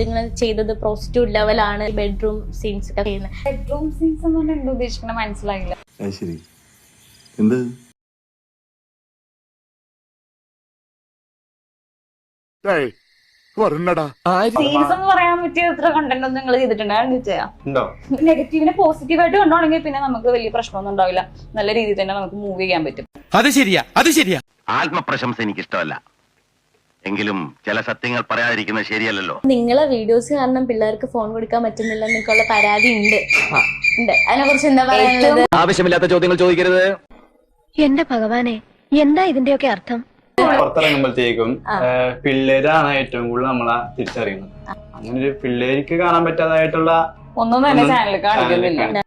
നിങ്ങൾ ചെയ്തത് പ്രോസ്റ്റിറ്റ്യൂട്ട് ലെവലാണ്, ബെഡ്റൂം സീൻസ് ഒക്കെ ചെയ്യുന്നത്. ബെഡ്റൂം സീൻസ് എന്ന് പറഞ്ഞാൽ എന്താ ഉദ്ദേശിക്കുന്നത് മനസ്സിലായില്ല. ശരി, എന്ത് സീൻസ് എന്ന് പറയാൻ പറ്റിയ എത്ര കണ്ടന്റ് ഒന്നും നിങ്ങൾ ചെയ്തിട്ടുണ്ടോ? നെഗറ്റീവിനെ പോസിറ്റീവായിട്ട് കണ്ടോണെങ്കിൽ പിന്നെ നമുക്ക് വലിയ പ്രശ്നമൊന്നും ഉണ്ടാവില്ല. നല്ല രീതിയിൽ തന്നെ നമുക്ക് മൂവ് ചെയ്യാൻ പറ്റും. അത് ശരിയാ. ആത്മപ്രശംസ എനിക്ക് ഇഷ്ടമല്ല, എങ്കിലും ചില സത്യങ്ങൾ പറയാതിരിക്കുന്നത് ശരിയല്ലല്ലോ. നിങ്ങളെ വീഡിയോസ് കാരണം പിള്ളേർക്ക് ഫോൺ കൊടുക്കാൻ പറ്റുന്നില്ല എന്നൊക്കെയുള്ള പരാതി ഉണ്ട്. അതിനെ കുറിച്ച് എന്താ പറയുന്നത്? ആവശ്യമില്ലാത്ത ചോദ്യങ്ങൾ ചോദിക്കരുത്. എന്റെ ഭഗവാനെ, എന്താ ഇതിന്റെയൊക്കെ അർത്ഥം? പുറത്തിറങ്ങുമ്പോഴത്തേക്കും പിള്ളേരാണ് ഏറ്റവും കൂടുതൽ നമ്മളെ തിരിച്ചറിയുന്നത്. അങ്ങനെ ഒരു പിള്ളേർക്ക് കാണാൻ പറ്റാതായിട്ടുള്ള ഒന്നും തന്നെ ചാനലിൽ കാണിക്കുന്നില്ല.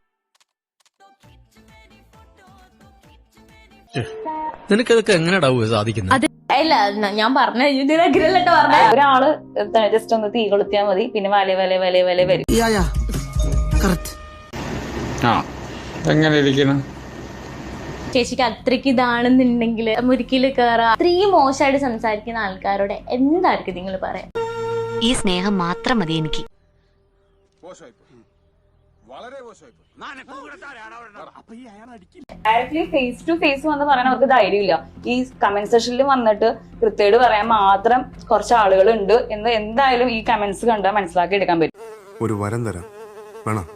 നിനക്കതൊക്കെ എങ്ങനെയാ സാധിക്കുന്നത്? അല്ല, ഞാൻ പറഞ്ഞ ഒരാള് ജസ്റ്റ് ഒന്ന് തീ കൊളുത്തിയാൽ മതി, പിന്നെ വല വരും. എങ്ങനെ ഇരിക്കണം? ചേച്ചിക്ക് അത്രയ്ക്ക് ഇതാണെന്നുണ്ടെങ്കിൽ മുരിക്കില് കയറാ, അത്രയും മോശമായിട്ട് സംസാരിക്കുന്ന ആൾക്കാരോട് എന്തായിരിക്കും നിങ്ങൾ പറയാം? ഈ സ്നേഹം മാത്രം മതി എനിക്ക്. ഡയറക്ട്ലി ഫേസ് ടു ഫേസ് വന്ന് പറയാൻ അവർക്ക് ധൈര്യമില്ല. ഈ കമന്റ് സെക്ഷനിൽ വന്നിട്ട് കൃത്യമായിട്ട് പറയാൻ മാത്രം കുറച്ച് ആളുകൾ ഉണ്ട് എന്ന് എന്തായാലും ഈ കമന്റ്സ് കണ്ടാൽ മനസ്സിലാക്കി എടുക്കാൻ പറ്റും. ഒരു വരം തരാം, വേണം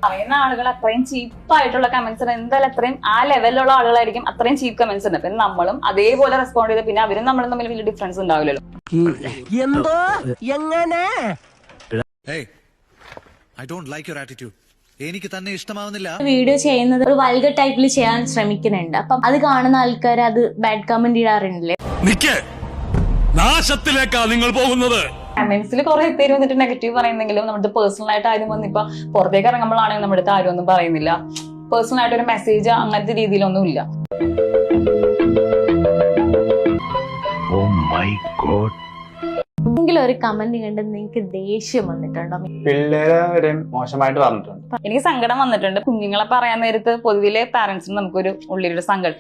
പറയുന്ന ആളുകൾ അത്രയും ചീപ്പായിട്ടുള്ള കമന്റ്സ്, എന്തായാലും അത്രയും ആ ലെവലിലുള്ള ആളുകളായിരിക്കും അത്രയും ചീപ്പ് കമന്റ്സ് ഉണ്ട്. പിന്നെ നമ്മളും അതേപോലെ റെസ്പോണ്ട് ചെയ്ത് പിന്നെ അവരും നമ്മളും തമ്മിൽ വലിയ ഡിഫറൻസ് ഉണ്ടാവില്ലല്ലോ. എനിക്ക് തന്നെ ഇഷ്ടമാവുന്നില്ല. വീഡിയോ ചെയ്യുന്നത് ഒരു വൾഗർ ടൈപ്പിൽ ചെയ്യാൻ ശ്രമിക്കുന്നുണ്ട്. അപ്പം അത് കാണുന്ന ആൾക്കാർ അത് ബാഡ് കമന്റ് ഇടാറുണ്ടല്ലേ? നാശത്തിലേക്കാ നിങ്ങൾ പോകുന്നത്. കമന്റ്സിൽ കുറെ പേര് വന്നിട്ട് നെഗറ്റീവ് പറയുന്നെങ്കിലും നമ്മുടെ പേഴ്സണൽ ആയിട്ട് ആരും വന്നിപ്പോ പുറത്തേക്ക് ഇറങ്ങുമ്പോഴാണെങ്കിൽ നമ്മുടെ അടുത്ത് ആരും ഒന്നും പറയുന്നില്ല. പേഴ്സണൽ ആയിട്ട് ഒരു മെസ്സേജ് അങ്ങനത്തെ രീതിയിലൊന്നും ഇല്ല. എങ്കിലും ഒരു കമന്റ് കണ്ട് നിങ്ങൾക്ക് ദേഷ്യം വന്നിട്ടുണ്ടോ? പിള്ളേരെ വരെ മോശമായിട്ട് പറഞ്ഞിട്ടുണ്ട്. എനിക്ക് സങ്കടം വന്നിട്ടുണ്ട്. കുഞ്ഞുങ്ങളെ പറയാൻ നേരത്ത് പൊതുവിലെ പാരന്റ്സിന് നമുക്കൊരു ഉള്ളിലൊരു സങ്കടം.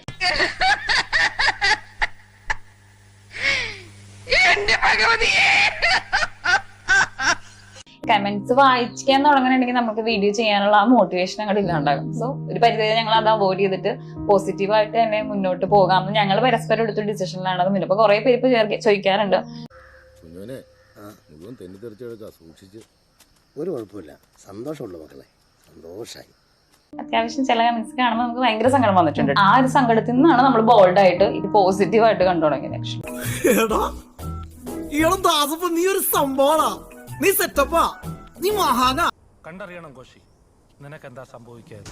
കമന്റ്സ് വായിക്കാൻ തുടങ്ങുന്നുണ്ടെങ്കിൽ നമുക്ക് വീഡിയോ ചെയ്യാനുള്ള ആ മോട്ടിവേഷൻ അങ്ങോട്ട് ഇല്ലാണ്ടാകും. സോ ഒരു പരിധി ഞങ്ങൾ അത് അവോയ്ഡ് ചെയ്തിട്ട് പോസിറ്റീവായിട്ട് തന്നെ മുന്നോട്ട് പോകാമെന്ന് ഞങ്ങൾ പരസ്പരം എടുത്തൊരു ഡിസിഷനിലാണ്. അത് മുന്നേ കുറെ പേര് ഇപ്പൊ ചോദിക്കാറുണ്ട്, ഒരു കുഴപ്പമില്ല, സന്തോഷമുള്ള മക്കളെ, സന്തോഷായി. അത്യാവശ്യം ചില കമന്റ്സ് കാണുമ്പോൾ നമുക്ക് ഭയങ്കര സങ്കടം വന്നിട്ടുണ്ട്. ആ ഒരു സങ്കടത്തിൽ നിന്നാണ് നമ്മൾ ബോൾഡ് ആയിട്ട് ഇത് പോസിറ്റീവായിട്ട് കണ്ടു തുടങ്ങിയത്. നീ ഒരു സംഭവമാ, നീ സെറ്റപ്പാ, നീ മഹാനാ. കണ്ടറിയണം കോശി, നിനക്കെന്താ സംഭവിക്കാതെ.